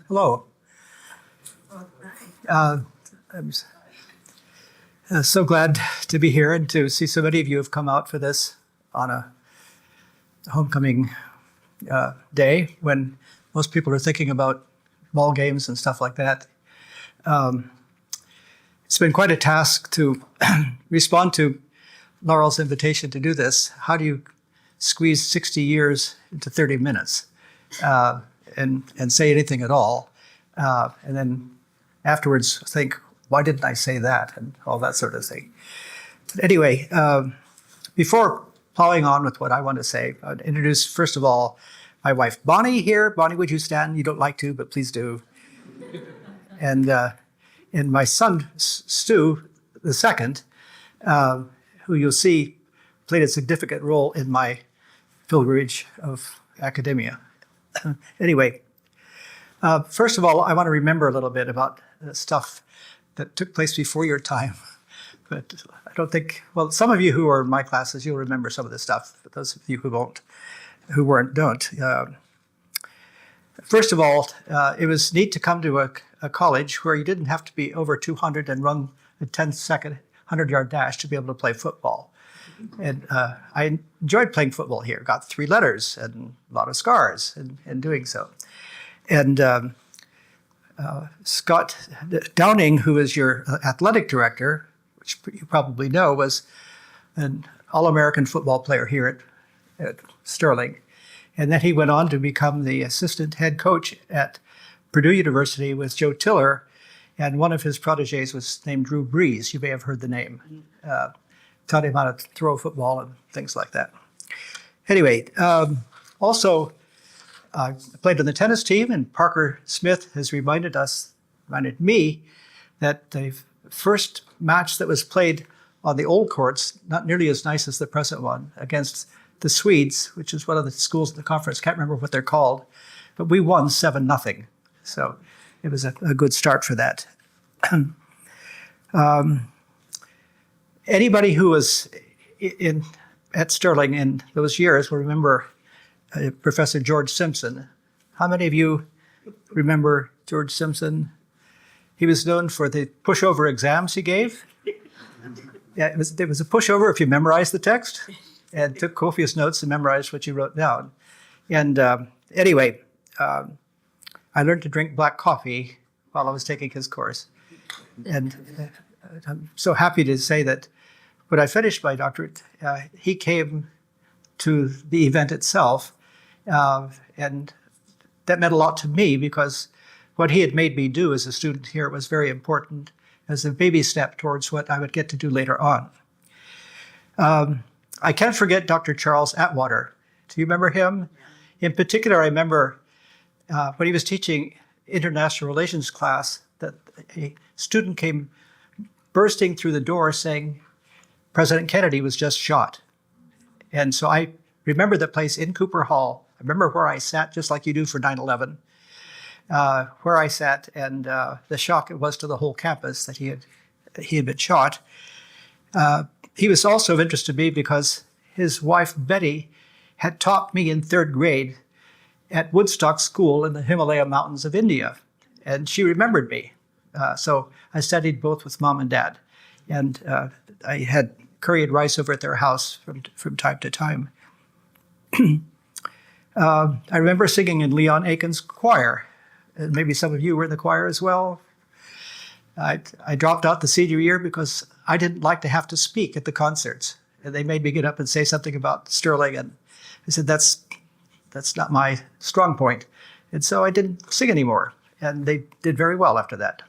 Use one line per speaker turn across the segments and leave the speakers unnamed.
Hello. I'm so glad to be here and to see so many of you have come out for this on a homecoming day when most people are thinking about ball games and stuff like that. It's been quite a task to respond to Laurel's invitation to do this. How do you squeeze 60 years into 30 minutes and say anything at all? And then afterwards think, why didn't I say that? And all that sort of thing. But anyway, before plowing on with what I want to say, I'd introduce, first of all, my wife, Bonnie here. Bonnie, would you stand? You don't like to, but please do. And my son, Stu, the second, who you'll see played a significant role in my pilgrimage of academia. Anyway, first of all, I want to remember a little bit about stuff that took place before your time. But I don't think, well, some of you who are in my classes, you'll remember some of this stuff, but those of you who don't. First of all, it was neat to come to a college where you didn't have to be over 200 and run a 10-second 100-yard dash to be able to play football. And I enjoyed playing football here, got 3 letters and a lot of scars in doing so. And Scott Downing, who is your athletic director, which you probably know, was an All-American football player here at Sterling. And then he went on to become the assistant head coach at Purdue University with Joe Tiller. And one of his proteges was named Drew Brees. You may have heard the name. Taught him how to throw a football and things like that. Anyway, also, I played on the tennis team, and Parker Smith has reminded me that the first match that was played on the old courts, not nearly as nice as the present one, against the Swedes, which is one of the schools in the conference, can't remember what they're called, but we won 7-0. So it was a good start for that. Anybody who was at Sterling in those years will remember Professor George Simpson. How many of you remember George Simpson? He was known for the pushover exams he gave. Yeah, it was a pushover if you memorized the text and took copious notes and memorized what you wrote down. And anyway, I learned to drink black coffee while I was taking his course. And I'm so happy to say that when I finished my doctorate, he came to the event itself. And that meant a lot to me because what he had made me do as a student here was very important as a baby step towards what I would get to do later on. I can't forget Dr. Charles Atwater. Do you remember him? In particular, I remember when he was teaching international relations class that a student came bursting through the door saying President Kennedy was just shot. And so I remember the place in Cooper Hall. I remember where I sat, just like you do for 9/11, where I sat, and the shock it was to the whole campus that he had been shot. He was also of interest to me because his wife, Betty, had taught me in 3rd grade at Woodstock School in the Himalaya Mountains of India. And she remembered me. So I studied both with Mom and Dad. And I had curry and rice over at their house from time to time. I remember singing in Leon Aiken's choir. And maybe some of you were in the choir as well. I dropped out the senior year because I didn't like to have to speak at the concerts. And they made me get up and say something about Sterling. And I said, that's not my strong point. And so I didn't sing anymore. And they did very well after that.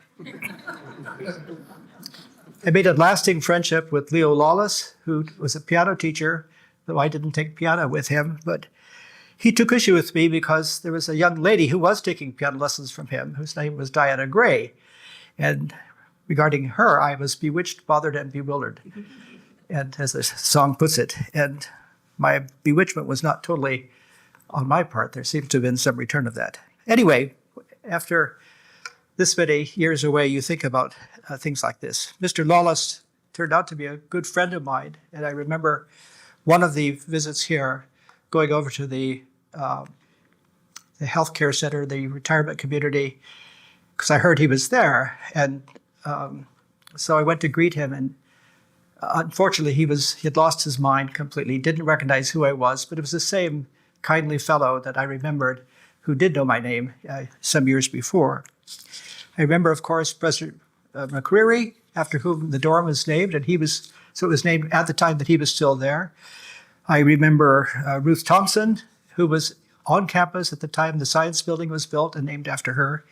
I made a lasting friendship with Leo Lawless, who was a piano teacher, though I didn't take piano with him. But he took issue with me because there was a young lady who was taking piano lessons from him, whose name was Diana Gray. And regarding her, I was bewitched, bothered, and bewildered, and as the song puts it. And my bewitchment was not totally on my part. There seems to have been some return of that. Anyway, after this many years away, you think about things like this. Mr. Lawless turned out to be a good friend of mine, and I remember one of the visits here going over to the the healthcare center, the retirement community, because I heard he was there. And so I went to greet him, and unfortunately, he had lost his mind completely. He didn't recognize who I was, but it was the same kindly fellow that I remembered who did know my name some years before. I remember, of course, President McCreary, after whom the dorm was named, and it was named at the time that he was still there. I remember Ruth Thompson, who was on campus at the time the science building was built and named after her.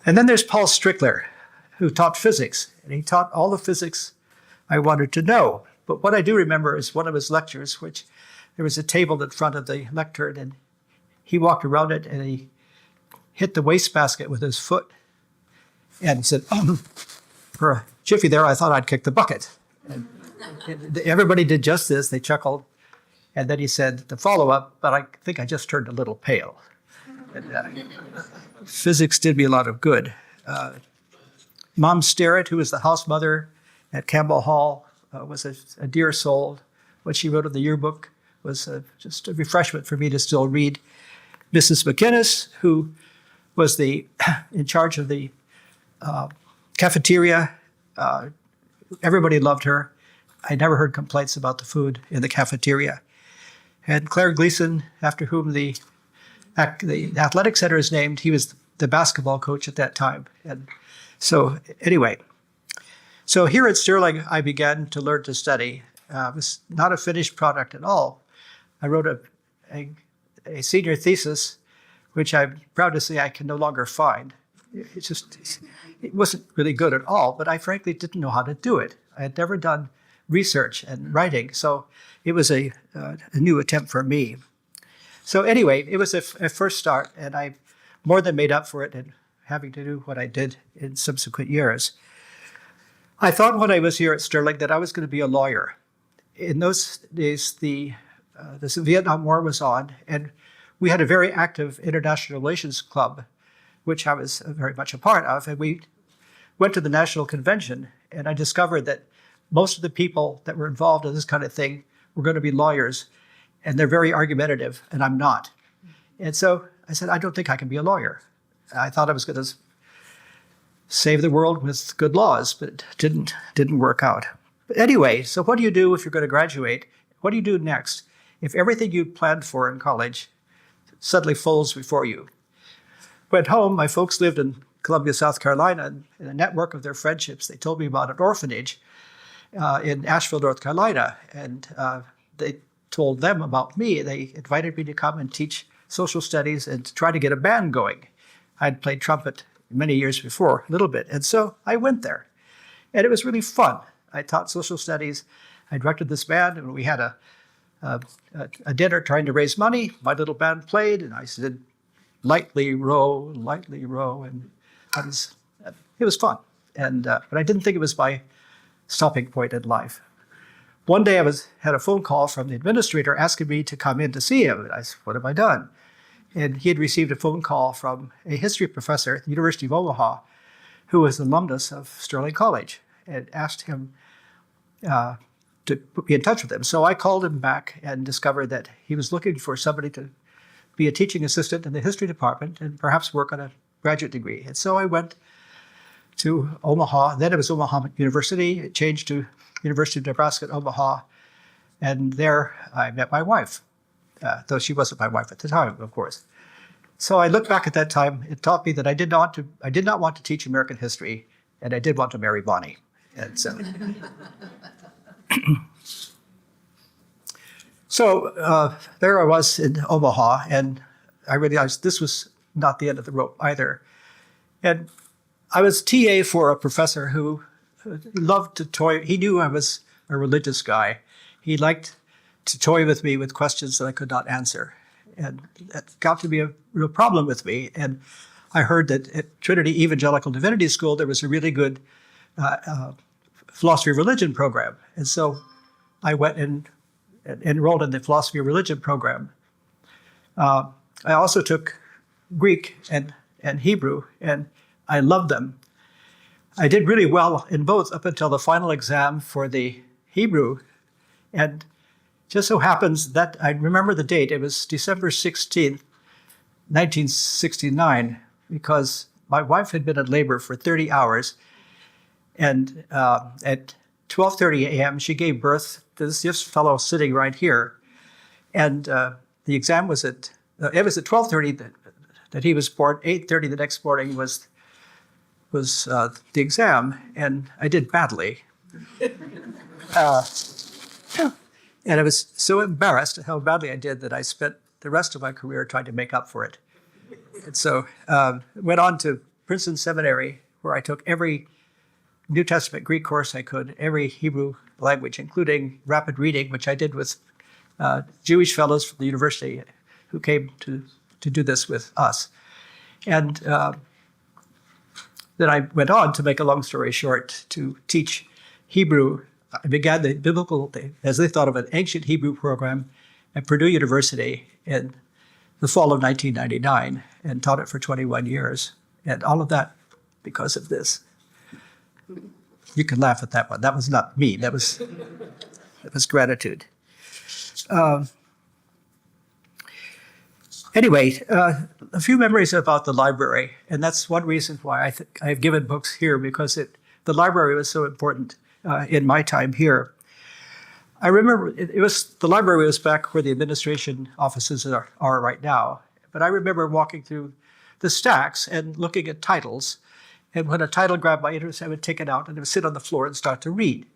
And then there's Paul Strickler, who taught physics, and he taught all the physics I wanted to know. But what I do remember is one of his lectures, which there was a table in front of the lectern, and he walked around it and he hit the wastebasket with his foot. And he said, for a jiffy there, I thought I'd kick the bucket. And everybody did just this. They chuckled. And then he said, the follow-up, but I think I just turned a little pale. And, physics did me a lot of good. Mom Starrett, who was the house mother at Campbell Hall, was a dear soul. What she wrote in the yearbook was just a refreshment for me to still read. Mrs. McInnes, who was in charge of the cafeteria. Everybody loved her. I never heard complaints about the food in the cafeteria. And Claire Gleason, after whom the athletic center is named, he was the basketball coach at that time. And so anyway, so here at Sterling, I began to learn to study. It was not a finished product at all. I wrote a senior thesis, which I'm proud to say I can no longer find. It wasn't really good at all, but I frankly didn't know how to do it. I had never done research and writing, so it was a new attempt for me. So anyway, it was a first start, and I more than made up for it in having to do what I did in subsequent years. I thought when I was here at Sterling that I was going to be a lawyer. In those days, the Vietnam War was on, and we had a very active international relations club, which I was very much a part of, and we went to the National Convention, and I discovered that most of the people that were involved in this kind of thing were going to be lawyers, and they're very argumentative, and I'm not. And so I said, I don't think I can be a lawyer. I thought I was going to save the world with good laws, but it didn't work out. But anyway, so what do you do if you're going to graduate? What do you do next if everything you planned for in college suddenly folds before you? Went home, my folks lived in Columbia, South Carolina, and in a network of their friendships, they told me about an orphanage in Asheville, North Carolina, and they told them about me. They invited me to come and teach social studies and to try to get a band going. I'd played trumpet many years before, a little bit, and so I went there. And it was really fun. I taught social studies. I directed this band, and we had a dinner trying to raise money. My little band played, and I said, lightly row, and it was fun. And but I didn't think it was my stopping point in life. One day I had a phone call from the administrator asking me to come in to see him. And I said, what have I done? And he had received a phone call from a history professor at the University of Omaha, who was an alumnus of Sterling College, and asked him to put me in touch with him. So I called him back and discovered that he was looking for somebody to be a teaching assistant in the history department and perhaps work on a graduate degree. And so I went to Omaha. Then it was Omaha University. It changed to University of Nebraska at Omaha. And there I met my wife, though she wasn't my wife at the time, of course. So I look back at that time. It taught me that I did not want to teach American history, and I did want to marry Bonnie. And so, there I was in Omaha, and I realized this was not the end of the rope either. And I was TA for a professor who loved to toy. He knew I was a religious guy. He liked to toy with me with questions that I could not answer. And that got to be a real problem with me. And I heard that at Trinity Evangelical Divinity School, there was a really good philosophy of religion program. And so I went and enrolled in the philosophy of religion program. I also took Greek and Hebrew, and I loved them. I did really well in both up until the final exam for the Hebrew. And just so happens that I remember the date. It was December 16th, 1969 because my wife had been in labor for 30 hours, and at 12:30 a.m. she gave birth to this fellow sitting right here, and the exam was at it was at 12:30 that he was born. 8:30 the next morning was the exam, and I did badly. And I was so embarrassed at how badly I did that I spent the rest of my career trying to make up for it. And so went on to Princeton Seminary, where I took every New Testament Greek course I could, every Hebrew language, including rapid reading, which I did with Jewish fellows from the university who came to do this with us. And then I went on, to make a long story short, to teach Hebrew. I began the biblical, as they thought of it, ancient Hebrew program at Purdue University in the fall of 1999, and taught it for 21 years. And all of that because of this. You can laugh at that one. That was not me. That was gratitude. Anyway, a few memories about the library, and that's one reason why I have given books here, because the library was so important in my time here. I remember the library was back where the administration offices are right now, but I remember walking through the stacks and looking at titles, and when a title grabbed my interest, I would take it out and I would sit on the floor and start to read.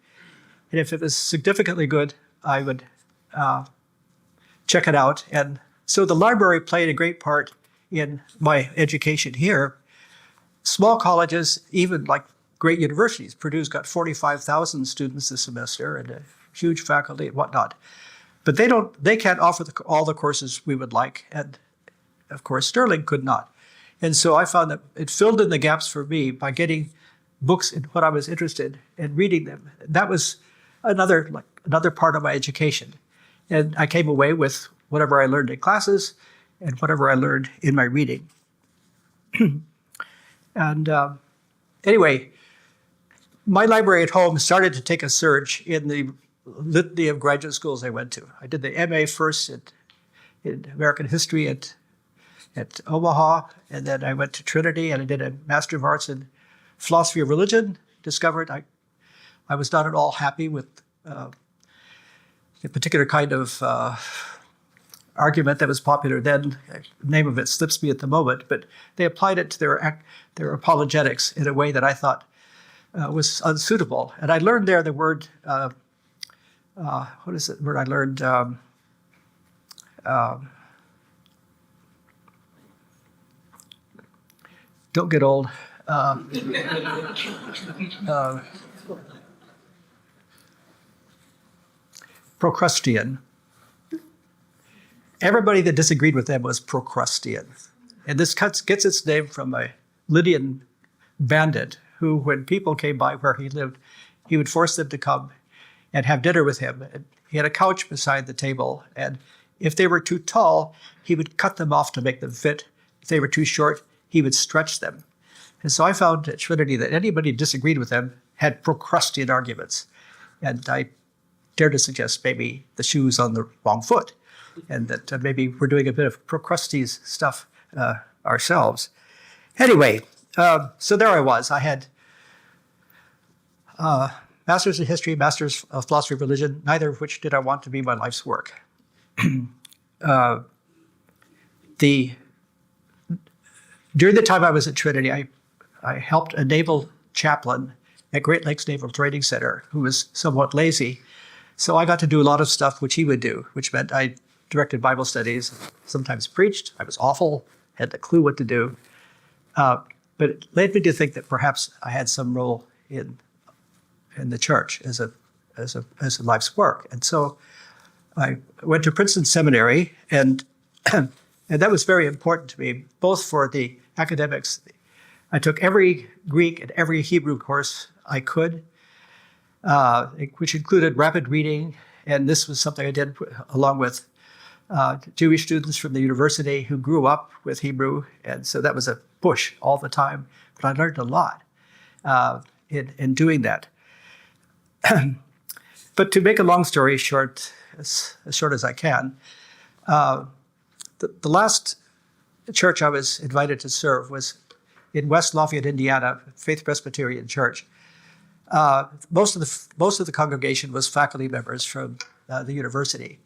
And if it was significantly good, I would check it out. And so the library played a great part in my education here. Small colleges, even like great universities, Purdue's got 45,000 students this semester and a huge faculty and whatnot. But they can't offer all the courses we would like. And of course, Sterling could not. And so I found that it filled in the gaps for me by getting books in what I was interested in and reading them. That was another part of my education. And I came away with whatever I learned in classes and whatever I learned in my reading. And anyway, my library at home started to take a surge in the litany of graduate schools I went to. I did the MA first in American History at Omaha, and then I went to Trinity and I did a Master of Arts in Philosophy of Religion. Discovered I was not at all happy with a particular kind of argument that was popular then. The name of it slips me at the moment, but they applied it to their apologetics in a way that I thought was unsuitable. And I learned there the word, what is it word I learned? Don't get old. Procrustean. Everybody that disagreed with them was Procrustean. And this gets its name from a Lydian bandit who, when people came by where he lived, he would force them to come and have dinner with him. And he had a couch beside the table, and if they were too tall, he would cut them off to make them fit. If they were too short, he would stretch them. And so I found at Trinity that anybody who disagreed with them had Procrustean arguments. And I dare to suggest maybe the shoe's on the wrong foot, and that maybe we're doing a bit of Procrustes stuff ourselves. Anyway, so there I was. I had Masters in History, Masters of Philosophy of Religion, neither of which did I want to be my life's work. During the time I was at Trinity, I helped a naval chaplain at Great Lakes Naval Training Center who was somewhat lazy. So I got to do a lot of stuff which he would do, which meant I directed Bible studies, sometimes preached. I was awful, had no clue what to do. But it led me to think that perhaps I had some role in the church as a life's work. And so I went to Princeton Seminary, and that was very important to me, both for the academics. I took every Greek and every Hebrew course I could, which included rapid reading, and this was something I did along with Jewish students from the university who grew up with Hebrew, and so that was a push all the time. But I learned a lot in doing that. But to make a long story short, as short as I can, the last church I was invited to serve was in West Lafayette, Indiana, Faith Presbyterian Church. Most of the congregation was faculty members from the university.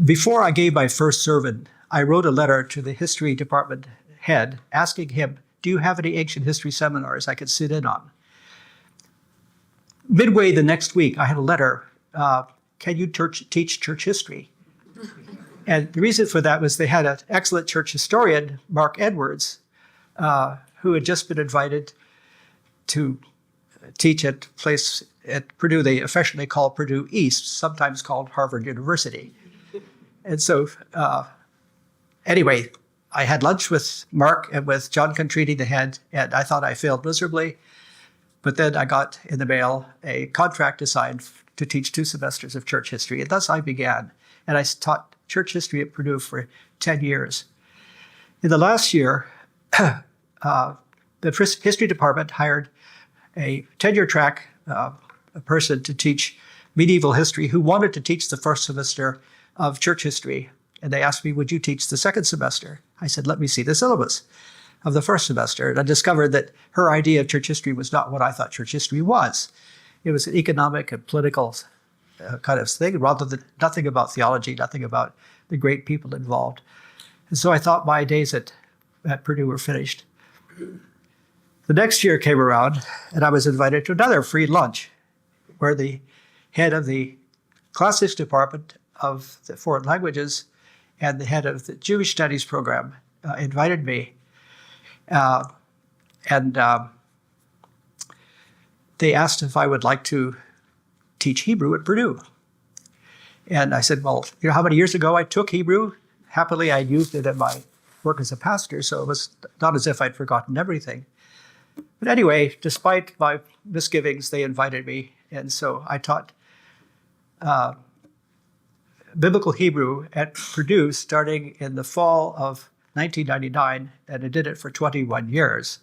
Before I gave my first sermon, I wrote a letter to the history department head asking him, do you have any ancient history seminars I could sit in on? Midway the next week, I had a letter, can you teach church history? And the reason for that was they had an excellent church historian, Mark Edwards, who had just been invited to teach at a place at Purdue they affectionately call Purdue East, sometimes called Harvard University. And so anyway, I had lunch with Mark and with John Contrini, the head, and I thought I failed miserably. But then I got in the mail a contract assigned to teach 2 semesters of church history. And thus I began. And I taught church history at Purdue for 10 years. In the last year, the history department hired a tenure track a person to teach medieval history who wanted to teach the first semester of church history. And they asked me, would you teach the second semester? I said, let me see the syllabus of the first semester. And I discovered that her idea of church history was not what I thought church history was. It was an economic and political kind of thing, rather than nothing about theology, nothing about the great people involved. And so I thought my days at Purdue were finished. The next year came around, and I was invited to another free lunch, where the head of the classics department of the foreign languages and the head of the Jewish studies program invited me. They asked if I would like to teach Hebrew at Purdue. And I said, well, you know how many years ago I took Hebrew? Happily, I used it in my work as a pastor, so it was not as if I'd forgotten everything. But anyway, despite my misgivings, they invited me. And so I taught biblical Hebrew at Purdue starting in the fall of 1999, and I did it for 21 years.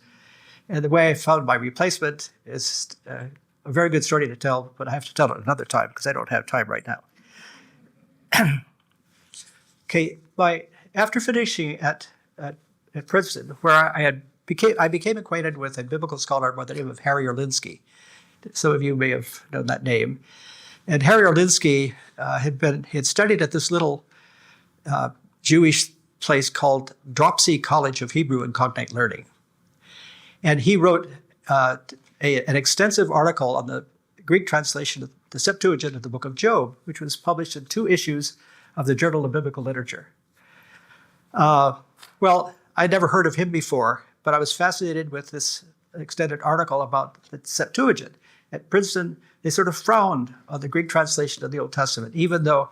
And the way I found my replacement is a very good story to tell, but I have to tell it another time because I don't have time right now. Okay, after finishing at Princeton, where I became acquainted with a biblical scholar by the name of Harry Orlinsky. Some of you may have known that name. And Harry Orlinsky had studied at this little Jewish place called Dropsy College of Hebrew and Cognate Learning. And he wrote an extensive article on the Greek translation of the Septuagint of the book of Job, which was published in 2 issues of the Journal of Biblical Literature. Well, I'd never heard of him before, but I was fascinated with this extended article about the Septuagint. At Princeton, they sort of frowned on the Greek translation of the Old Testament, even though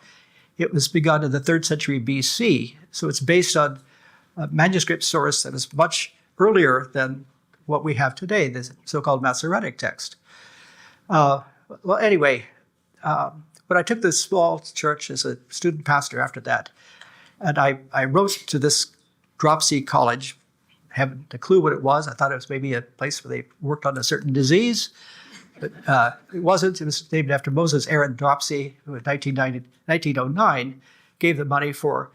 it was begun in the 3rd century BC. So it's based on a manuscript source that is much earlier than what we have today, the so-called Masoretic text. Well, anyway, but I took this small church as a student pastor after that, and I wrote to this Dropsy College, having a clue what it was. I thought it was maybe a place where they worked on a certain disease, but it wasn't. It was named after Moses Aaron Dropsy, who in 1909 gave the money for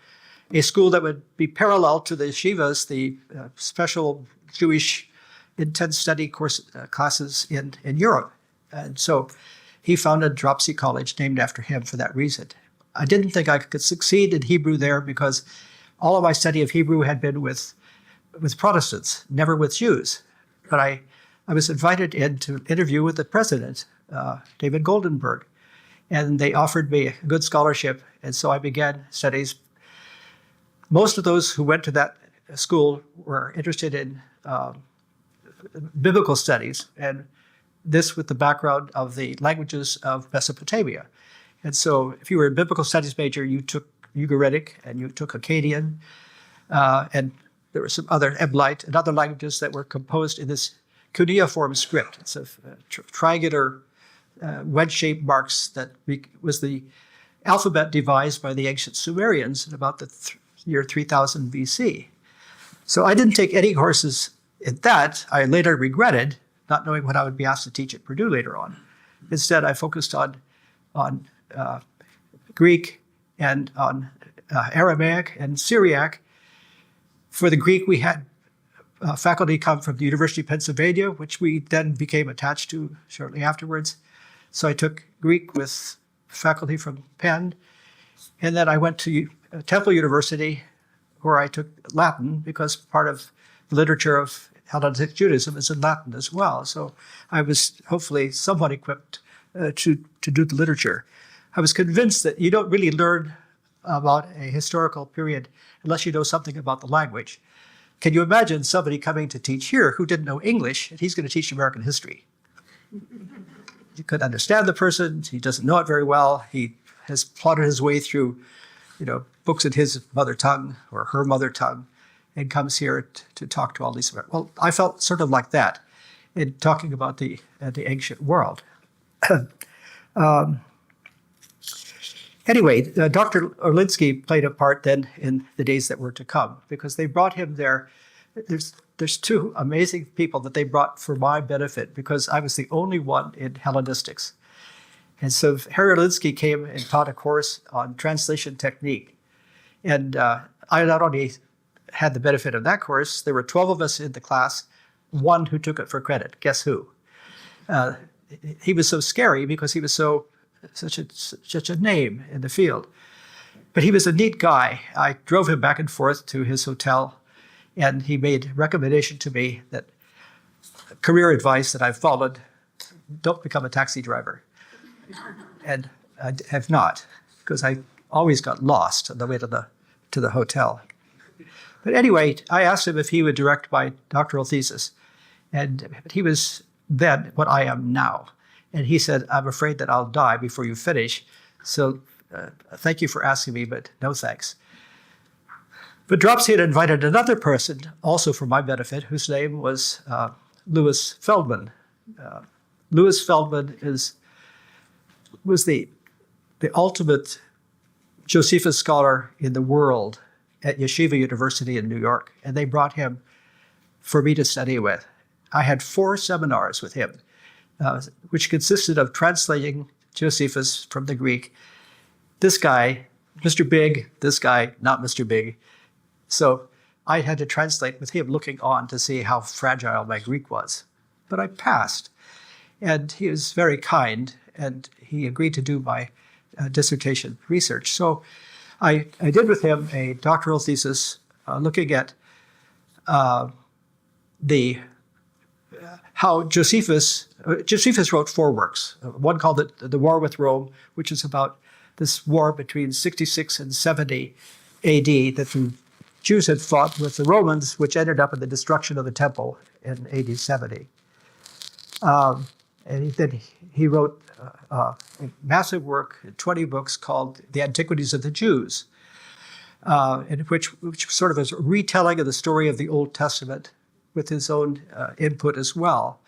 a school that would be parallel to the yeshivas, the special Jewish intense study classes in Europe. And so he founded Dropsy College, named after him for that reason. I didn't think I could succeed in Hebrew there because all of my study of Hebrew had been with Protestants, never with Jews. But I was invited in to interview with the president, David Goldenberg, and they offered me a good scholarship, and so I began studies. Most of those who went to that school were interested in biblical studies, and this with the background of the languages of Mesopotamia. And so if you were a biblical studies major, you took Ugaritic and you took Akkadian, and there were some other Eblite and other languages that were composed in this cuneiform script. It's a triangular wedge-shaped marks that was the alphabet devised by the ancient Sumerians in about the year 3000 BC. So I didn't take any courses in that. I later regretted not knowing what I would be asked to teach at Purdue later on. Instead, I focused on Greek and on Aramaic, and Syriac. For the Greek, we had faculty come from the University of Pennsylvania, which we then became attached to shortly afterwards. So I took Greek with faculty from Penn, and then I went to Temple University, where I took Latin, because part of the literature of Hellenistic Judaism is in Latin as well. So I was hopefully somewhat equipped to do the literature. I was convinced that you don't really learn about a historical period unless you know something about the language. Can you imagine somebody coming to teach here who didn't know English, and he's going to teach American history? You couldn't understand the person. He doesn't know it very well. He has plotted his way through, books in his mother tongue or her mother tongue, and comes here to talk to all these. Well, I felt sort of like that in talking about the ancient world. Anyway, Dr. Orlinsky played a part then in the days that were to come, because they brought him there. There's two amazing people that they brought for my benefit, because I was the only one in Hellenistics. And so Harry Orlinsky came and taught a course on translation technique. And I not only had the benefit of that course, there were 12 of us in the class, one who took it for credit. Guess who? He was so scary because he was such a name in the field. But he was a neat guy. I drove him back and forth to his hotel, and he made a recommendation to me that career advice that I've followed: don't become a taxi driver. And I have not, because I always got lost on the way to the hotel. But anyway, I asked him if he would direct my doctoral thesis, and he was then what I am now. And he said, "I'm afraid that I'll die before you finish, so thank you for asking me, but no thanks." But Dropsy had invited another person, also for my benefit, whose name was Louis Feldman. Louis Feldman was the ultimate Josephus scholar in the world at Yeshiva University in New York, and they brought him for me to study with. I had 4 seminars with him, which consisted of translating Josephus from the Greek. This guy, Mr. Big, this guy, not Mr. Big. So I had to translate with him, looking on to see how fragile my Greek was. But I passed, and he was very kind, and he agreed to do my dissertation research. So I did with him a doctoral thesis looking at how Josephus wrote 4 works. One called it The War with Rome, which is about this war between 66 and 70 AD that the Jews had fought with the Romans, which ended up in the destruction of the temple in AD 70. And then he wrote a massive work, 20 books, called The Antiquities of the Jews, in which sort of is a retelling of the story of the Old Testament with his own input as well.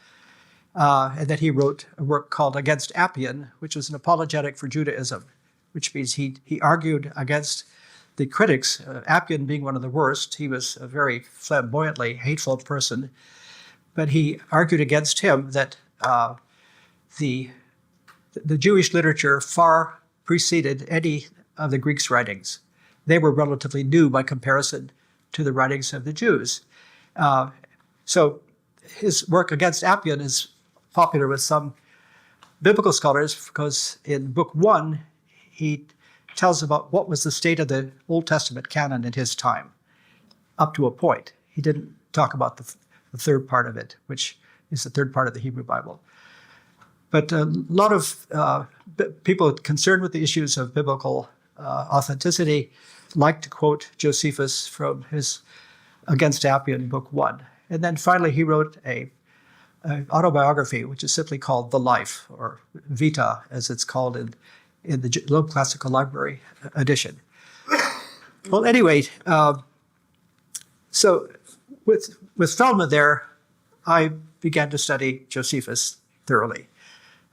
And then he wrote a work called Against Appian, which was an apologetic for Judaism, which means he argued against the critics, Appian being one of the worst. He was a very flamboyantly hateful person, but he argued against him that the Jewish literature far preceded any of the Greeks' writings. They were relatively new by comparison to the writings of the Jews. So his work Against Appian is popular with some biblical scholars because in Book 1, he tells about what was the state of the Old Testament canon in his time, up to a point. He didn't talk about the third part of it, which is the third part of the Hebrew Bible. But a lot of people concerned with the issues of biblical authenticity like to quote Josephus from his Against Appian, Book 1. And then finally he wrote an autobiography, which is simply called The Life, or Vita, as it's called in the Loeb Classical Library edition. Well, anyway, so with Feldman there, I began to study Josephus thoroughly.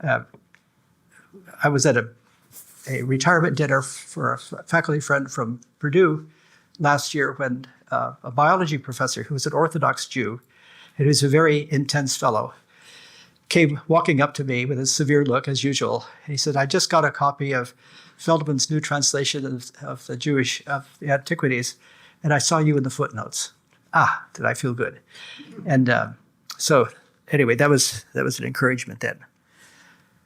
I was at a retirement dinner for a faculty friend from Purdue last year when a biology professor who was an Orthodox Jew, and who's a very intense fellow, came walking up to me with a severe look, as usual. He said, I just got a copy of Feldman's new translation of the Antiquities, and I saw you in the footnotes. Did I feel good? And so anyway, that was an encouragement then.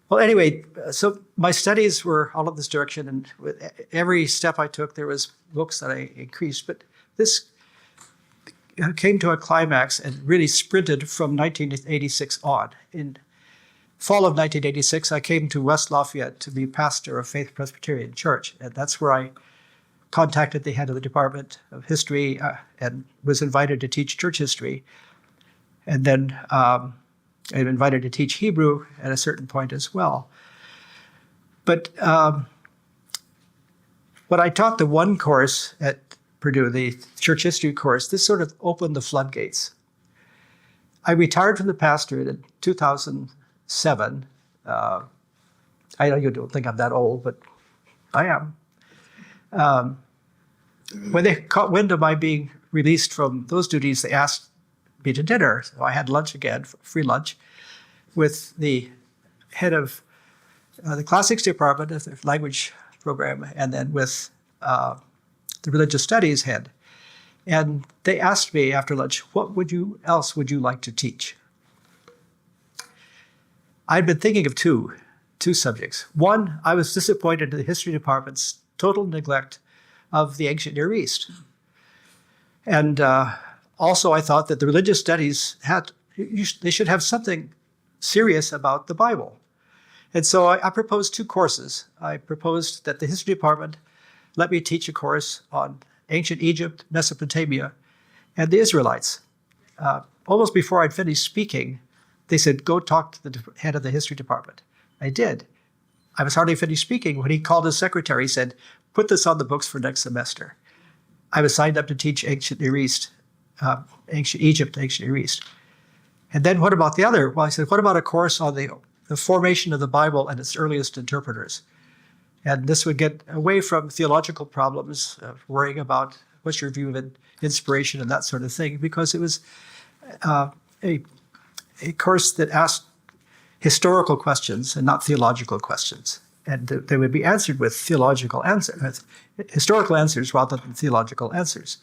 Well, anyway, so my studies were all in this direction, and with every step I took, there was books that I increased. But this came to a climax and really sprinted from 1986 on. In fall of 1986, I came to West Lafayette to be pastor of Faith Presbyterian Church, and that's where I contacted the head of the Department of History and was invited to teach church history. And then I'm invited to teach Hebrew at a certain point as well. But when I taught the one course at Purdue, the church history course, this sort of opened the floodgates. I retired from the pastorate in 2007. I know you don't think I'm that old, but I am. When they caught wind of my being released from those duties, they asked me to dinner. So I had lunch again, free lunch, with the head of the classics department of the language program, and then with the religious studies head. And they asked me after lunch, what else would you like to teach? I'd been thinking of two subjects. One, I was disappointed in the history department's total neglect of the ancient Near East. And also I thought that the religious studies they should have something serious about the Bible. And so I proposed two courses. I proposed that the history department let me teach a course on ancient Egypt, Mesopotamia, and the Israelites. Almost before I'd finished speaking, they said, go talk to the head of the history department. I did. I was hardly finished speaking when he called his secretary and said, put this on the books for next semester. I was signed up to teach ancient Near East, ancient Egypt, ancient Near East. And then what about the other? Well, I said, what about a course on the formation of the Bible and its earliest interpreters? And this would get away from theological problems, worrying about what's your view of inspiration and that sort of thing, because it was a course that asked historical questions and not theological questions. And they would be answered with historical answers rather than theological answers.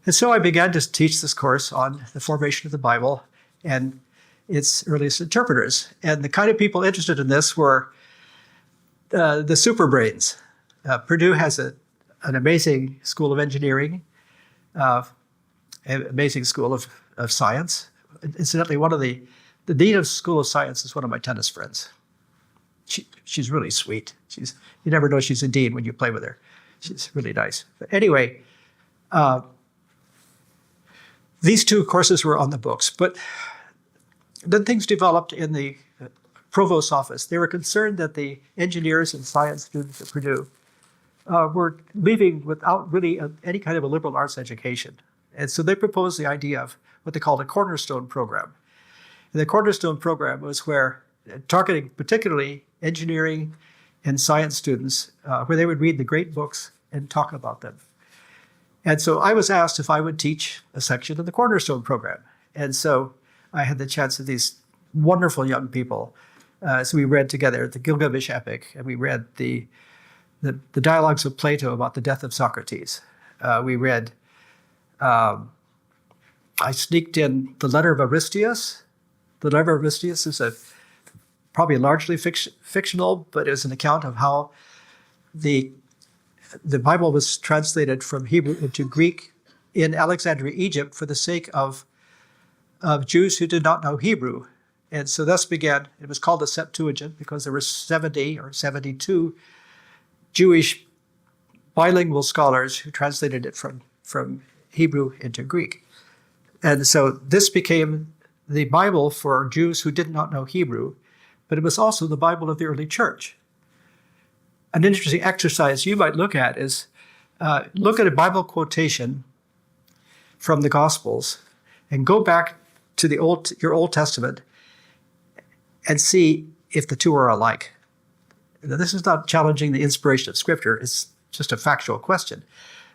And so I began to teach this course on the formation of the Bible and its earliest interpreters. And the kind of people interested in this were the super brains. Purdue has an amazing school of engineering, an amazing school of science. Incidentally, one of the dean of School of Science is one of my tennis friends. She's really sweet. You never know she's a dean when you play with her. She's really nice. But anyway, these two courses were on the books. But then things developed in the provost's office. They were concerned that the engineers and science students at Purdue were leaving without really any kind of a liberal arts education. And so they proposed the idea of what they called a cornerstone program. And the cornerstone program was where, targeting particularly engineering and science students, where they would read the great books and talk about them. And so I was asked if I would teach a section of the cornerstone program. And so I had the chance of these wonderful young people. So we read together the Gilgamesh epic, and we read the dialogues of Plato about the death of Socrates. We read, I sneaked in the letter of Aristeas. The letter of Aristeas is probably largely fictional, but it was an account of how the Bible was translated from Hebrew into Greek in Alexandria, Egypt, for the sake of Jews who did not know Hebrew. And so thus began, it was called the Septuagint because there were 70 or 72 Jewish bilingual scholars who translated it from Hebrew into Greek. And so this became the Bible for Jews who did not know Hebrew, but it was also the Bible of the early church. An interesting exercise you might look at is look at a Bible quotation from the Gospels and go back to your Old Testament and see if the two are alike. Now, this is not challenging the inspiration of Scripture. It's just a factual question.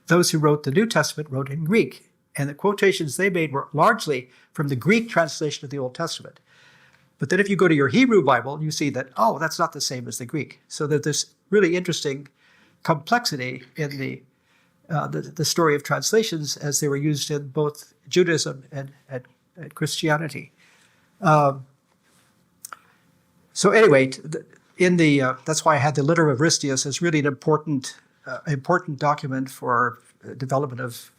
Those who wrote the New Testament wrote in Greek, and the quotations they made were largely from the Greek translation of the Old Testament. But then if you go to your Hebrew Bible, you see that, oh, that's not the same as the Greek. So there's this really interesting complexity in the story of translations as they were used in both Judaism and Christianity. So anyway, that's why I had the Letter of Aristeas as really an important document for development of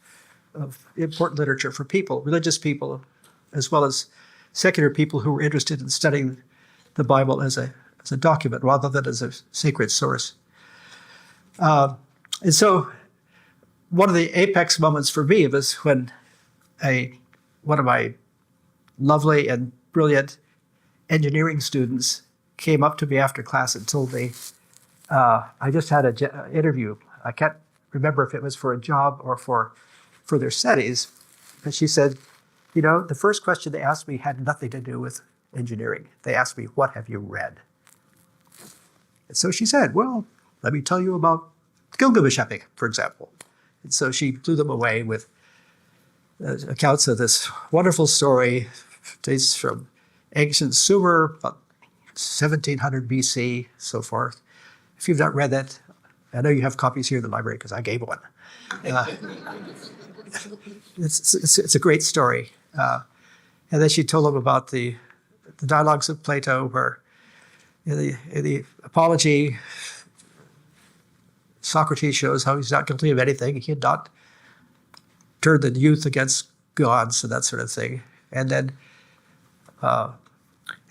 important literature for people, religious people, as well as secular people who were interested in studying the Bible as a document rather than as a sacred source. And so one of the apex moments for me was when one of my lovely and brilliant engineering students came up to me after class and told me, I just had an interview. I can't remember if it was for a job or for their studies. And she said, the first question they asked me had nothing to do with engineering. They asked me, what have you read? And so she said, well, let me tell you about the Gilgamesh epic, for example. And so she blew them away with accounts of this wonderful story, dates from ancient Sumer, about 1700 BC, so forth. If you've not read that, I know you have copies here in the library because I gave one. It's a great story. And then she told them about the dialogues of Plato, where in the Apology, Socrates shows how he's not guilty of anything. He had not turned the youth against gods and that sort of thing. And then,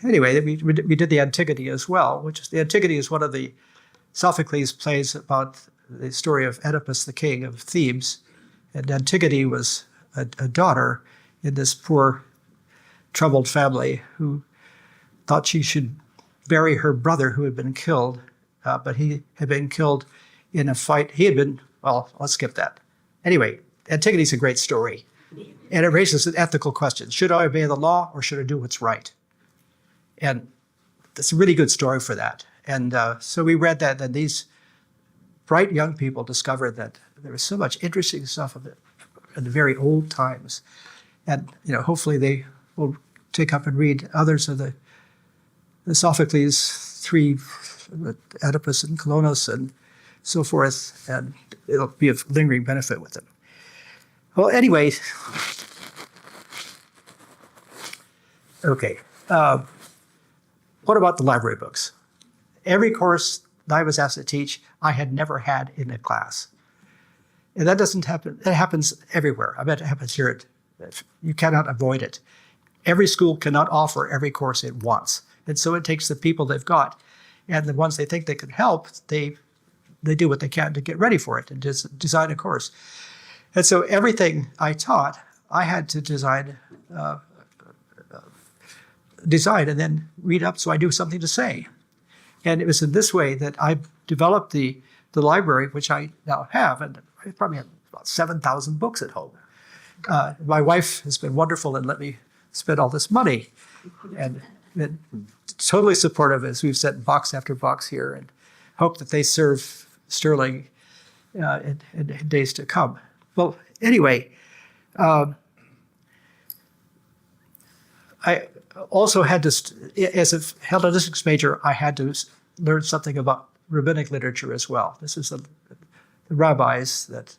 anyway, we did the Antigone as well, the Antigone is one of the Sophocles plays about the story of Oedipus, the king of Thebes. And Antigone was a daughter in this poor, troubled family who thought she should bury her brother who had been killed, but he had been killed in a fight. Let's skip that. Anyway, Antigone's a great story. And it raises an ethical question. Should I obey the law or should I do what's right? And it's a really good story for that. And so we read that, and these bright young people discovered that there was so much interesting stuff in the very old times. And hopefully they will take up and read others of the Sophocles, 3, Oedipus and Colonos and so forth, and it'll be of lingering benefit with them. Well, anyway, okay. What about the library books? Every course that I was asked to teach, I had never had in a class. And that doesn't happen. It happens everywhere. I bet it happens here. You cannot avoid it. Every school cannot offer every course it wants. And so it takes the people they've got. And the ones they think they can help, they do what they can to get ready for it and just design a course. And so everything I taught, I had to design and then read up so I knew something to say. And it was in this way that I developed the library, which I now have, and I probably have about 7,000 books at home. My wife has been wonderful and let me spend all this money, and been totally supportive as we've sent box after box here, and hope that they serve Sterling in days to come. Well, anyway, I also had to, as a Hellenistic major, I had to learn something about rabbinic literature as well. This is the rabbis that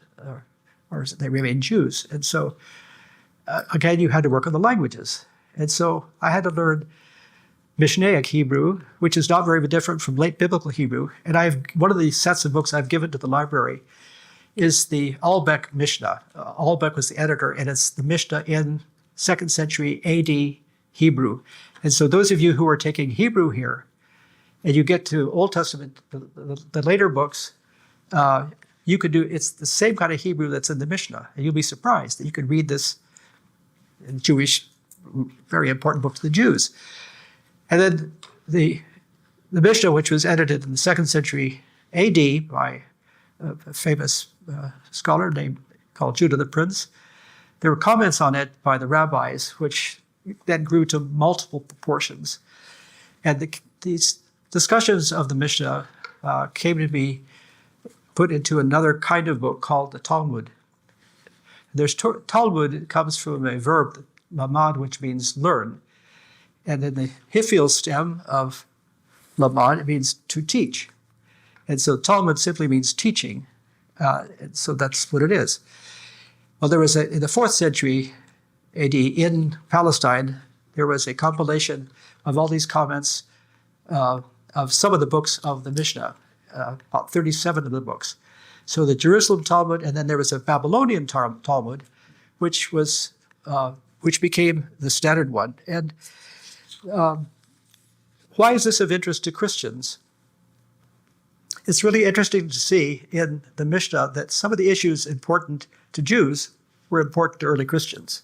they remain Jews. And so, again, you had to work on the languages. And so I had to learn Mishnaic Hebrew, which is not very different from late biblical Hebrew. And one of the sets of books I've given to the library is the Albeck Mishnah. Albeck was the editor, and it's the Mishnah in 2nd century AD Hebrew. And so those of you who are taking Hebrew here, and you get to Old Testament, the later books, you could do, it's the same kind of Hebrew that's in the Mishnah. And you'll be surprised that you could read this Jewish, very important book to the Jews. And then the Mishnah, which was edited in the 2nd century AD by a famous scholar called Judah the Prince, there were comments on it by the rabbis, which then grew to multiple proportions. And these discussions of the Mishnah came to be put into another kind of book called the Talmud. Talmud comes from a verb, lamad, which means learn. And then the Hiphil stem of Laman, it means to teach. And so Talmud simply means teaching. And so that's what it is. Well, there was in the 4th century AD in Palestine, there was a compilation of all these comments of some of the books of the Mishnah, about 37 of the books. So the Jerusalem Talmud, and then there was a Babylonian Talmud, which became the standard one. And why is this of interest to Christians? It's really interesting to see in the Mishnah that some of the issues important to Jews were important to early Christians.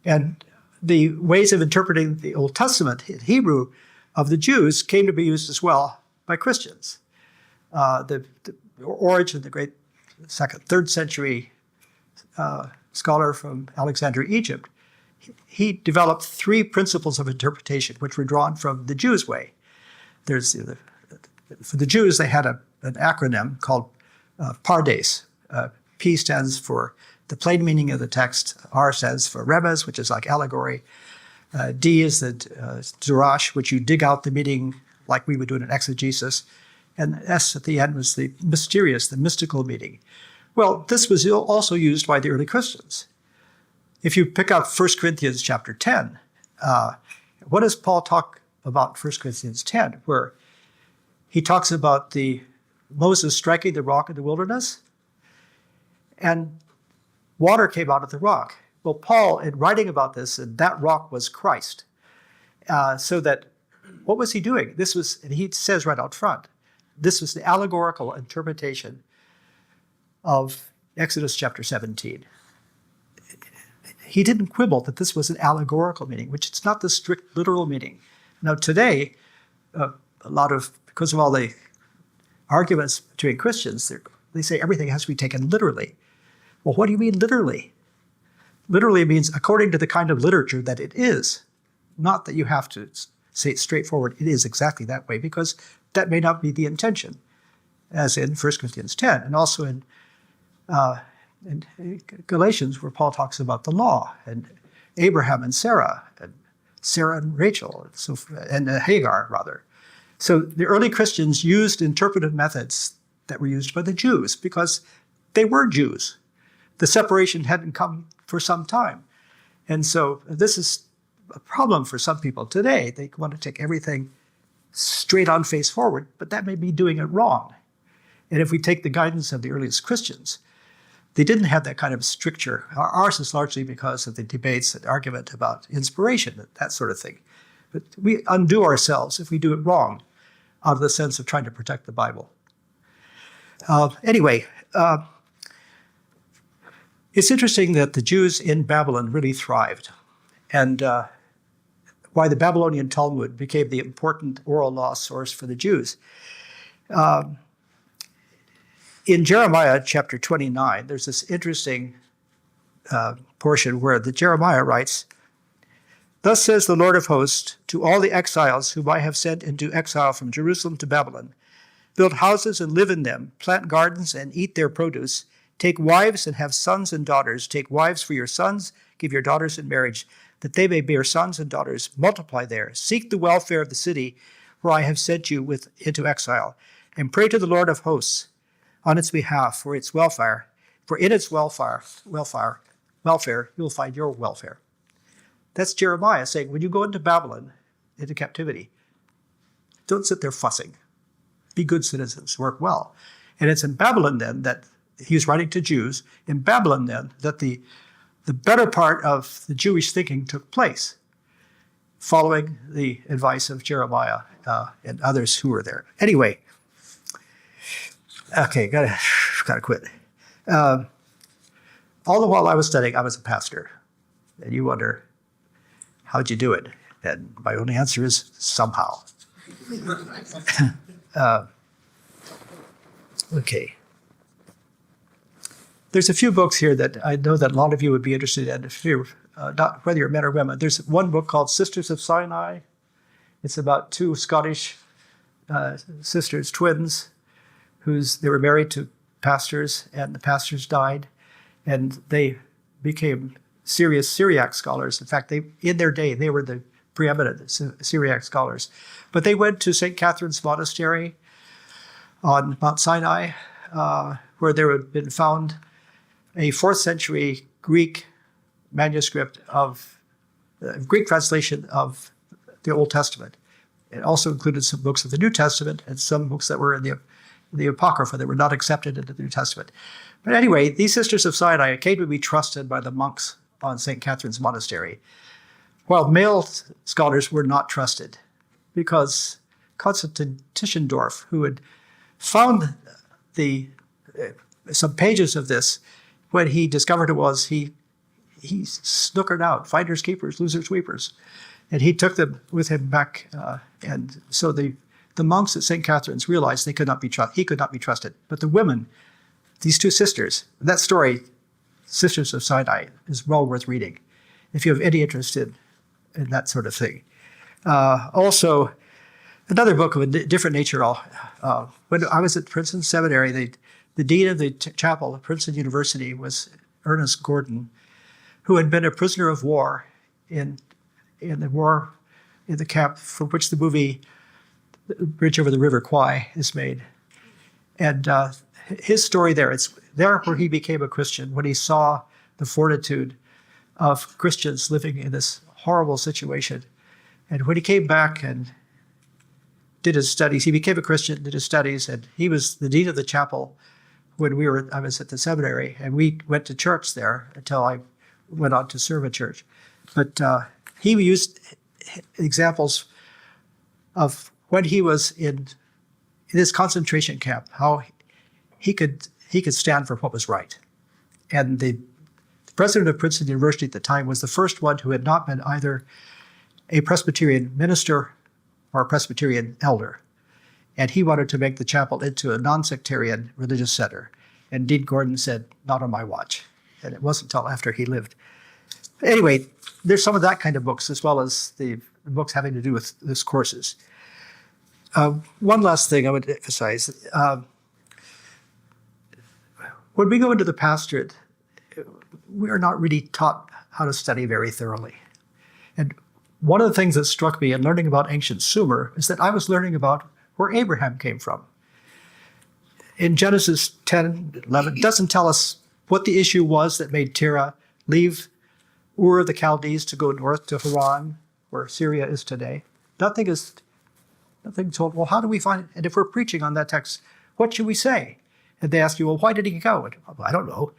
And the ways of interpreting the Old Testament in Hebrew of the Jews came to be used as well by Christians. The Origen, the great 2nd, 3rd century scholar from Alexandria, Egypt, he developed 3 principles of interpretation which were drawn from the Jews' way. For the Jews, they had an acronym called Pardes. P stands for the plain meaning of the text. R stands for Remez, which is like allegory. D is the Durash, which you dig out the meaning like we would do in an exegesis. And S at the end was the mysterious, the mystical meaning. Well, this was also used by the early Christians. If you pick up 1 Corinthians chapter 10, what does Paul talk about 1 Corinthians 10, where he talks about Moses striking the rock in the wilderness, and water came out of the rock. Well, Paul, in writing about this, said that rock was Christ. So that, what was he doing? And he says right out front, this was the allegorical interpretation of Exodus chapter 17. He didn't quibble that this was an allegorical meaning, which it's not the strict literal meaning. Now today, because of all the arguments between Christians, they say everything has to be taken literally. Well, what do you mean literally? Literally means according to the kind of literature that it is, not that you have to say it straightforward, it is exactly that way, because that may not be the intention, as in 1 Corinthians 10, and also in Galatians, where Paul talks about the law, and Abraham and Sarah and Rachel, and Hagar, rather. So the early Christians used interpretive methods that were used by the Jews because they were Jews. The separation hadn't come for some time. And so this is a problem for some people today. They want to take everything straight on face forward, but that may be doing it wrong. And if we take the guidance of the earliest Christians, they didn't have that kind of stricture. Ours is largely because of the debates and argument about inspiration, that sort of thing. But we undo ourselves if we do it wrong, out of the sense of trying to protect the Bible. It's interesting that the Jews in Babylon really thrived, and why the Babylonian Talmud became the important oral law source for the Jews. In Jeremiah chapter 29, there's this interesting portion where Jeremiah writes, "Thus says the Lord of hosts to all the exiles whom I have sent into exile from Jerusalem to Babylon, build houses and live in them, plant gardens and eat their produce, take wives and have sons and daughters, take wives for your sons, give your daughters in marriage, that they may bear sons and daughters, multiply there, seek the welfare of the city where I have sent you into exile, and pray to the Lord of hosts on its behalf for its welfare, for in its welfare you'll find your welfare." That's Jeremiah saying, when you go into Babylon, into captivity, don't sit there fussing. Be good citizens, work well. And it's in Babylon then that he's writing to Jews, in Babylon then that the better part of the Jewish thinking took place, following the advice of Jeremiah and others who were there. Anyway, okay, gotta quit. All the while I was studying, I was a pastor. And you wonder, how'd you do it? And my only answer is somehow. Okay. There's a few books here that I know that a lot of you would be interested in, if you're, not whether you're men or women. There's one book called Sisters of Sinai. It's about 2 Scottish sisters, twins, they were married to pastors, and the pastors died, and they became serious Syriac scholars. In fact, in their day, they were the preeminent Syriac scholars. But they went to St. Catherine's Monastery on Mount Sinai, where there had been found a 4th century Greek manuscript of Greek translation of the Old Testament. It also included some books of the New Testament and some books that were in the Apocrypha that were not accepted into the New Testament. But anyway, these Sisters of Sinai came to be trusted by the monks on St. Catherine's Monastery, while male scholars were not trusted, because Constantine Tischendorf, who had found some pages of this, when he discovered it was, he snookered out, finders keepers, losers weepers, and he took them with him back. And so the monks at St. Catherine's realized he could not be trusted. But the women, these 2 sisters, that story, Sisters of Sinai, is well worth reading if you have any interest in that sort of thing. Also, another book of a different nature. When I was at Princeton Seminary, the dean of the chapel at Princeton University was Ernest Gordon, who had been a prisoner of war in the camp from which the movie Bridge Over the River Kwai is made. And his story there, it's there where he became a Christian, when he saw the fortitude of Christians living in this horrible situation. And when he came back and did his studies, he became a Christian, did his studies, and he was the dean of the chapel when I was at the seminary, and we went to church there until I went on to serve a church. But he used examples of when he was in his concentration camp, how he could stand for what was right. And the president of Princeton University at the time was the first one who had not been either a Presbyterian minister or a Presbyterian elder. And he wanted to make the chapel into a non-sectarian religious center. And Dean Gordon said, not on my watch. And it wasn't until after he lived. Anyway, there's some of that kind of books, as well as the books having to do with these courses. One last thing I would emphasize. When we go into the pastorate, we are not really taught how to study very thoroughly. And one of the things that struck me in learning about ancient Sumer is that I was learning about where Abraham came from. In Genesis 10:11, it doesn't tell us what the issue was that made Terah leave Ur of the Chaldees to go north to Haran, where Syria is today. Nothing told, well, how do we find it? And if we're preaching on that text, what should we say? And they ask you, well, why did he go? And, well, I don't know.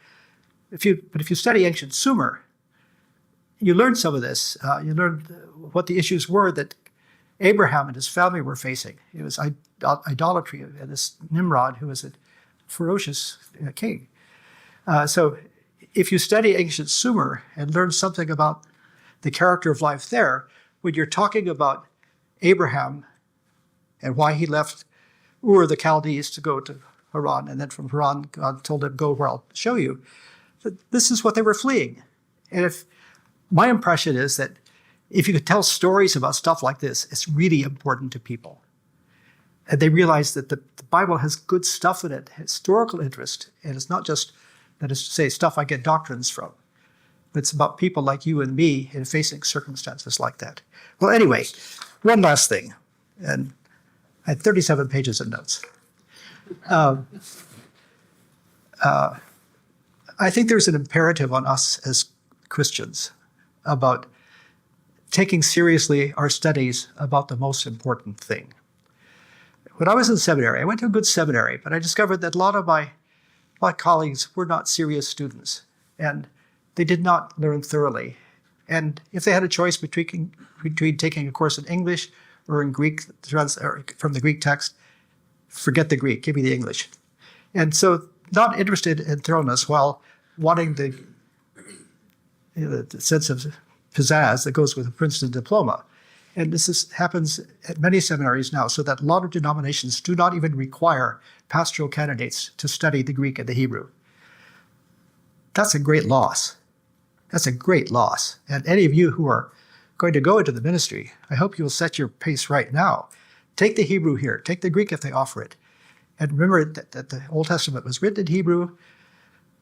But if you study ancient Sumer, you learn some of this. You learn what the issues were that Abraham and his family were facing. It was idolatry and this Nimrod, who was a ferocious king. So if you study ancient Sumer and learn something about the character of life there, when you're talking about Abraham and why he left Ur of the Chaldees to go to Haran, and then from Haran, God told him, go where I'll show you. This is what they were fleeing. And my impression is that if you could tell stories about stuff like this, it's really important to people. And they realize that the Bible has good stuff in it, historical interest, and it's not just, that is to say, stuff I get doctrines from. But it's about people like you and me in facing circumstances like that. Well, anyway, one last thing. And I had 37 pages of notes. I think there's an imperative on us as Christians about taking seriously our studies about the most important thing. When I was in seminary, I went to a good seminary, but I discovered that a lot of my colleagues were not serious students, and they did not learn thoroughly. And if they had a choice between taking a course in English or in Greek, or from the Greek text, forget the Greek, give me the English. And so not interested in thoroughness while wanting the sense of pizzazz that goes with a Princeton diploma. And this happens at many seminaries now, so that a lot of denominations do not even require pastoral candidates to study the Greek and the Hebrew. That's a great loss. That's a great loss. And any of you who are going to go into the ministry, I hope you'll set your pace right now. Take the Hebrew here. Take the Greek if they offer it. And remember that the Old Testament was written in Hebrew,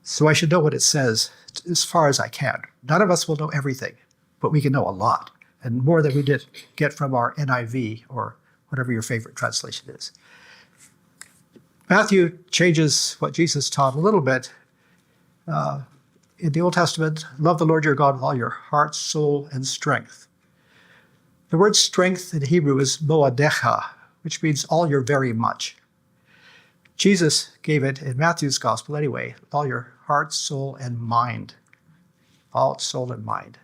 so I should know what it says as far as I can. None of us will know everything, but we can know a lot. and more than we did get from our NIV or whatever your favorite translation is. Matthew changes what Jesus taught a little bit. In the Old Testament, love the Lord your God with all your heart, soul, and strength. The word strength in Hebrew is moadecha, which means all your very much. Jesus gave it in Matthew's gospel anyway, all your heart, soul, and mind. All soul and mind.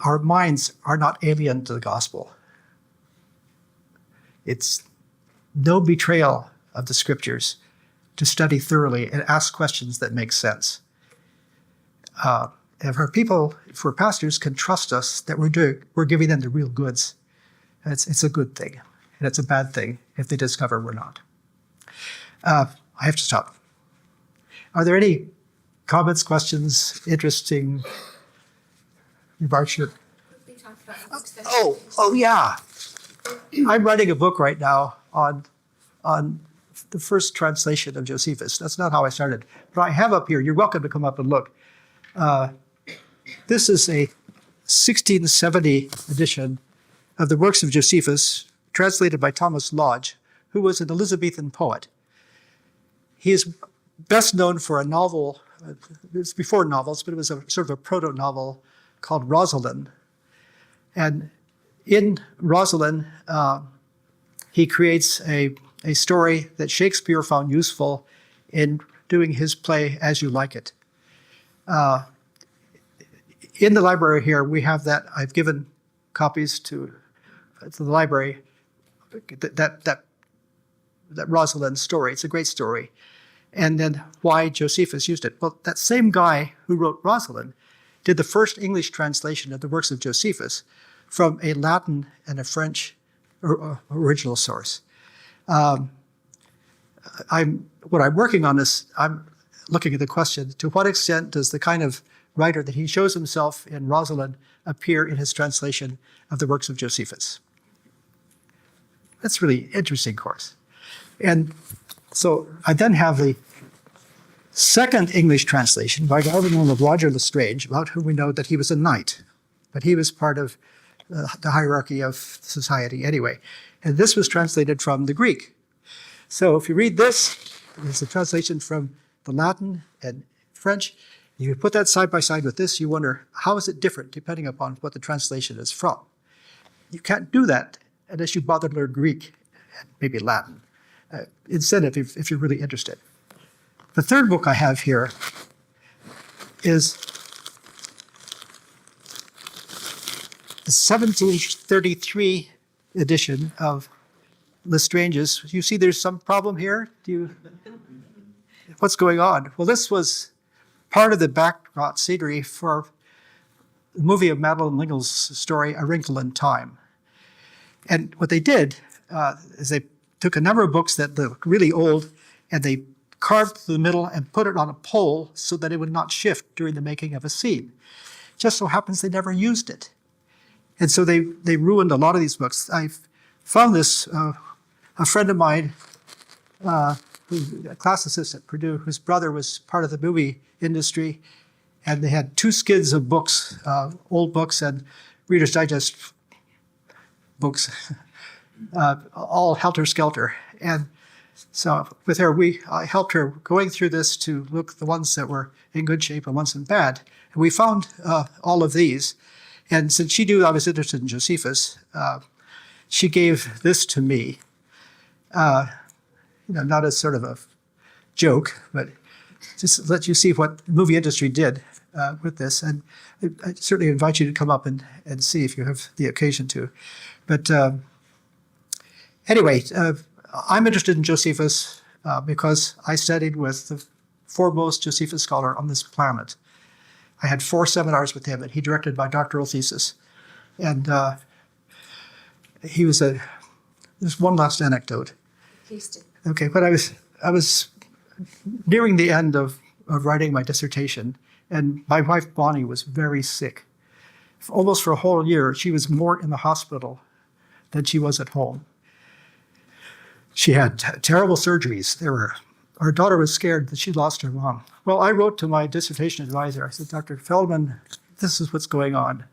Our minds are not alien to the gospel. It's no betrayal of the scriptures to study thoroughly and ask questions that make sense. And for pastors can trust us that we're giving them the real goods. It's a good thing, and it's a bad thing if they discover we're not. I have to stop. Are there any comments, questions, interesting remarks? Oh yeah. I'm writing a book right now on the first translation of Josephus. That's not how I started. But I have up here, you're welcome to come up and look. This is a 1670 edition of the works of Josephus, translated by Thomas Lodge, who was an Elizabethan poet. He is best known for a novel, it was before novels, but it was a sort of a proto-novel called Rosalind. And in Rosalind, he creates a story that Shakespeare found useful in doing his play As You Like It. In the library here, we have that. I've given copies to the library, that Rosalind story. It's a great story. And then why Josephus used it. Well, that same guy who wrote Rosalind did the first English translation of the works of Josephus from a Latin and a French original source. What I'm working on is I'm looking at the question, to what extent does the kind of writer that he shows himself in Rosalind appear in his translation of the works of Josephus? That's really interesting course. And so I then have the second English translation by a guy by the name of Roger Lestrange, about whom we know that he was a knight, but he was part of the hierarchy of society anyway. And this was translated from the Greek. So if you read this, it's a translation from the Latin and French. You put that side by side with this, you wonder, how is it different depending upon what the translation is from? You can't do that unless you bother to learn Greek and maybe Latin. Instead, if you're really interested. The third book I have here is the 1733 edition of Lestrange's. You see there's some problem here? What's going on? Well, this was part of the backdrop scenery for the movie of Madeleine L'Engle's story, A Wrinkle in Time. And what they did is they took a number of books that look really old, and they carved through the middle and put it on a pole so that it would not shift during the making of a scene. Just so happens they never used it. And so they ruined a lot of these books. I found this, a friend of mine, who's a class assistant at Purdue, whose brother was part of the movie industry, and they had 2 skids of books, old books and Reader's Digest books, all helter-skelter. And so with her, I helped her going through this to look at the ones that were in good shape and ones in bad. And we found all of these. And since she knew I was interested in Josephus, she gave this to me, not as sort of a joke, but just let you see what the movie industry did with this. And I certainly invite you to come up and see if you have the occasion to. But anyway, I'm interested in Josephus because I studied with the foremost Josephus scholar on this planet. I had 4 seminars with him, and he directed my doctoral thesis. And he was there's one last anecdote.
Please do.
Okay, but I was nearing the end of writing my dissertation, and my wife Bonnie was very sick. Almost for a whole year, she was more in the hospital than she was at home. She had terrible surgeries. Our daughter was scared that she lost her mom. Well, I wrote to my dissertation advisor. I said, Dr. Feldman, this is what's going on.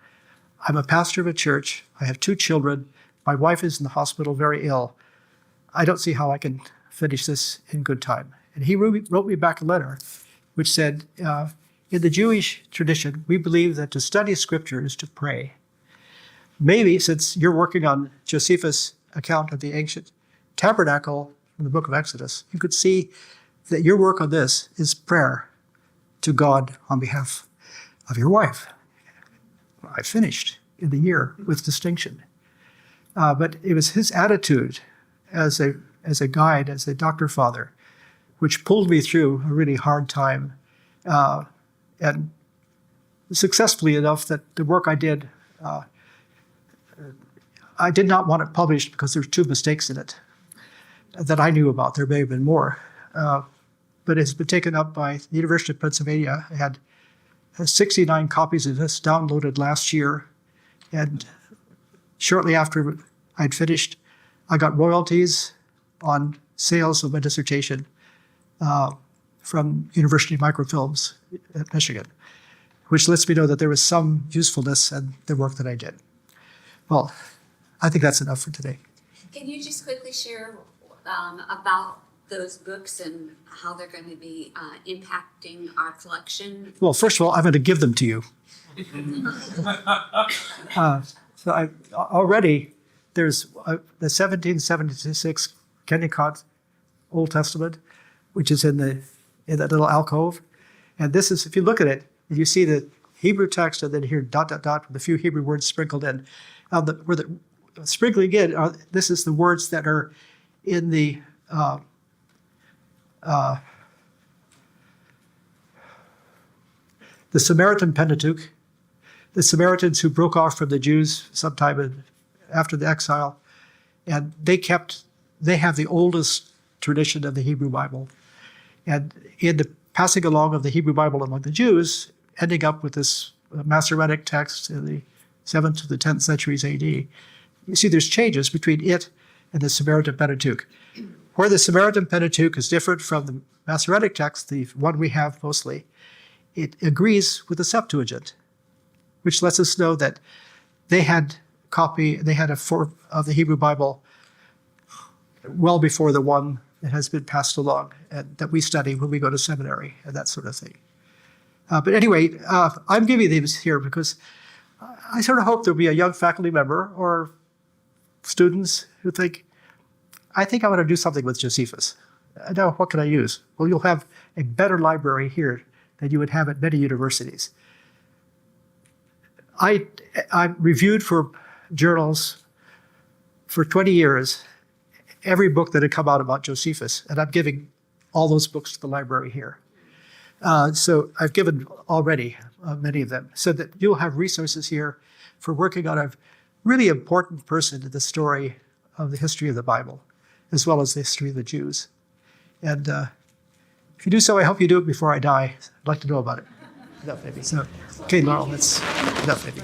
I'm a pastor of a church. I have 2 children. My wife is in the hospital very ill. I don't see how I can finish this in good time. And he wrote me back a letter which said, in the Jewish tradition, we believe that to study Scripture is to pray. Maybe, since you're working on Josephus' account of the ancient tabernacle from the book of Exodus, you could see that your work on this is prayer to God on behalf of your wife. I finished in the year with distinction. But it was his attitude as a guide, as a doctor father, which pulled me through a really hard time, and successfully enough that the work I did not want it published because there were 2 mistakes in it that I knew about. There may have been more. But it's been taken up by the University of Pennsylvania. I had 69 copies of this downloaded last year. And shortly after I'd finished, I got royalties on sales of my dissertation from University Microfilms at Michigan, which lets me know that there was some usefulness in the work that I did. Well, I think that's enough for today.
Can you just quickly share about those books and how they're going to be impacting our collection?
Well, first of all, I'm going to give them to you. So already there's the 1776 Kennicott Old Testament, which is in that little alcove. And this is, if you look at it, you see the Hebrew text and then here ... with a few Hebrew words sprinkled in. Where the sprinkling in, this is the words that are in the Samaritan Pentateuch, the Samaritans who broke off from the Jews sometime after the exile, and they have the oldest tradition of the Hebrew Bible. And in the passing along of the Hebrew Bible among the Jews, ending up with this Masoretic text in the 7th to the 10th centuries AD, you see there's changes between it and the Samaritan Pentateuch. Where the Samaritan Pentateuch is different from the Masoretic text, the one we have mostly, it agrees with the Septuagint, which lets us know that they had a form of the Hebrew Bible well before the one that has been passed along and that we study when we go to seminary and that sort of thing. But anyway, I'm giving these here because I sort of hope there'll be a young faculty member or students who think, I think I want to do something with Josephus. Now, what can I use? Well, you'll have a better library here than you would have at many universities. I reviewed for journals for 20 years every book that had come out about Josephus, and I'm giving all those books to the library here. So I've given already many of them, so that you'll have resources here for working on a really important person in the story of the history of the Bible, as well as the history of the Jews. And if you do so, I hope you do it before I die. I'd like to know about it. Enough, maybe. So, okay, Laurel, that's enough, maybe.